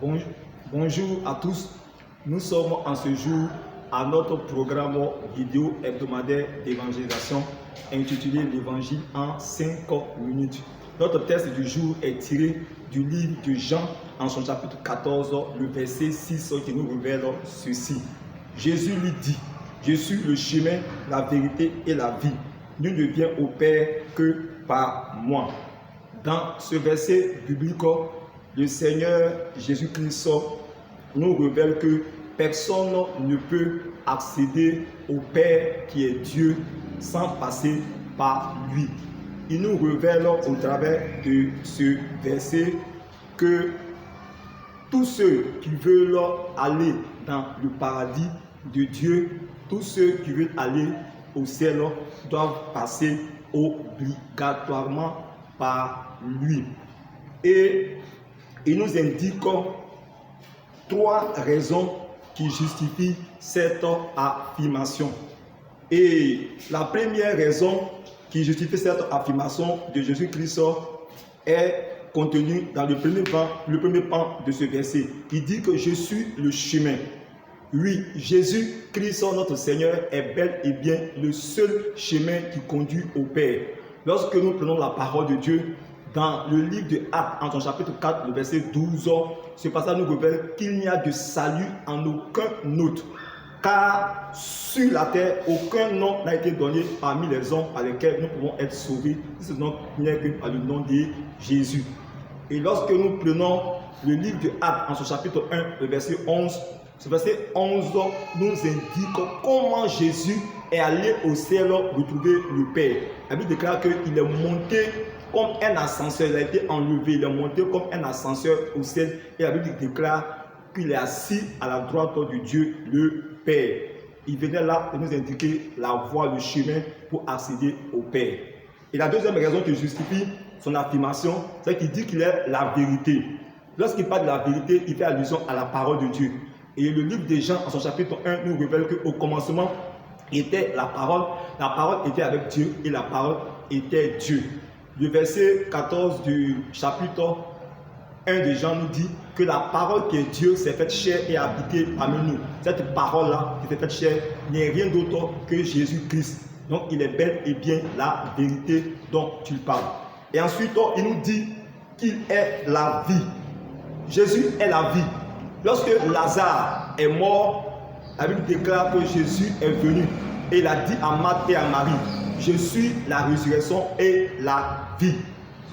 Bon- Bonjour à tous, nous sommes en ce jour à notre programme vidéo hebdomadaire d'évangélisation intitulé l'Évangile en 5 minutes. Notre texte du jour est tiré du livre de Jean en son chapitre 14, le verset 6 qui nous révèle ceci. Jésus lui dit, je suis le chemin, la vérité et la vie. Nul ne vient au Père que par moi. Dans ce verset biblique, le Seigneur Jésus-Christ nous révèle que personne ne peut accéder au Père qui est Dieu sans passer par lui. Il nous révèle au travers de ce verset que tous ceux qui veulent aller dans le paradis de Dieu, tous ceux qui veulent aller au ciel doivent passer obligatoirement par lui. Et il nous indique trois raisons qui justifient cette affirmation. Et la première raison qui justifie cette affirmation de Jésus-Christ est contenue dans le premier pan de ce verset. Il dit que je suis le chemin. Oui, Jésus-Christ, notre Seigneur, est bel et bien le seul chemin qui conduit au Père. Lorsque nous prenons la parole de Dieu, dans le livre de Actes, en son chapitre 4, le verset 12, ce passage nous révèle qu'il n'y a de salut en aucun autre. Car sur la terre, aucun nom n'a été donné parmi les hommes par lesquels nous pouvons être sauvés. Ce nom n'est que par le nom de Jésus. Et lorsque nous prenons le livre de Actes, en son chapitre 1, le verset 11, ce verset 11 nous indique comment Jésus est allé au ciel retrouver le Père. La Bible déclare qu'il est monté comme un ascenseur, il a été enlevé, il est monté comme un ascenseur au ciel. Et la Bible déclare qu'il est assis à la droite de Dieu, le Père. Il venait là pour nous indiquer la voie, le chemin pour accéder au Père. Et la deuxième raison qui justifie son affirmation, c'est qu'il dit qu'il est la vérité. Lorsqu'il parle de la vérité, il fait allusion à la parole de Dieu. Et le livre de Jean, en son chapitre 1, nous révèle qu'au commencement était la parole était avec Dieu et la parole était Dieu. Le verset 14 du chapitre 1 de Jean nous dit que la parole qui est Dieu s'est faite chair et a habité parmi nous. Cette parole-là qui s'est faite chair n'est rien d'autre que Jésus-Christ. Donc il est bel et bien la vérité dont tu parles. Et ensuite, il nous dit qu'il est la vie. Jésus est la vie. Lorsque Lazare est mort, la Bible déclare que Jésus est venu et il a dit à Marthe et à Marie, je suis la résurrection et la vie.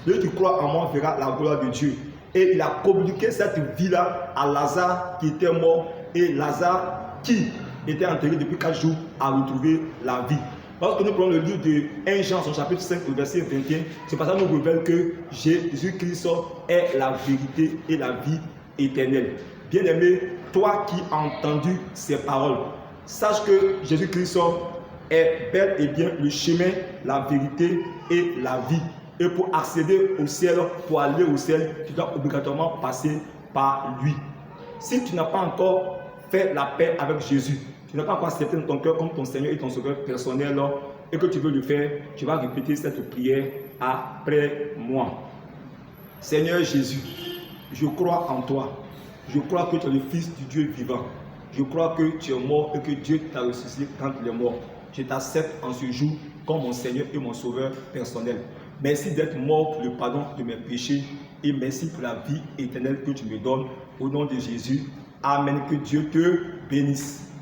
Celui qui croit en moi verra la gloire de Dieu. Et il a communiqué cette vie-là à Lazare qui était mort et Lazare qui était enterré depuis 4 jours a retrouvé la vie. Lorsque nous prenons le livre de 1 Jean, son chapitre 5, le verset 21, ce passage nous révèle que Jésus-Christ est la vérité et la vie éternelle. Bien-aimé, toi qui as entendu ces paroles, sache que Jésus-Christ est bel et bien le chemin, la vérité et la vie. Et pour accéder au ciel, pour aller au ciel, tu dois obligatoirement passer par lui. Si tu n'as pas encore fait la paix avec Jésus, tu n'as pas encore accepté dans ton cœur comme ton Seigneur et ton Sauveur personnel, et que tu veux le faire, tu vas répéter cette prière après moi. Seigneur Jésus, je crois en toi. Je crois que tu es le Fils du Dieu vivant. Je crois que tu es mort et que Dieu t'a ressuscité quand il est mort. Je t'accepte en ce jour comme mon Seigneur et mon Sauveur personnel. Merci d'être mort pour le pardon de mes péchés et merci pour la vie éternelle que tu me donnes. Au nom de Jésus, Amen. Que Dieu te bénisse.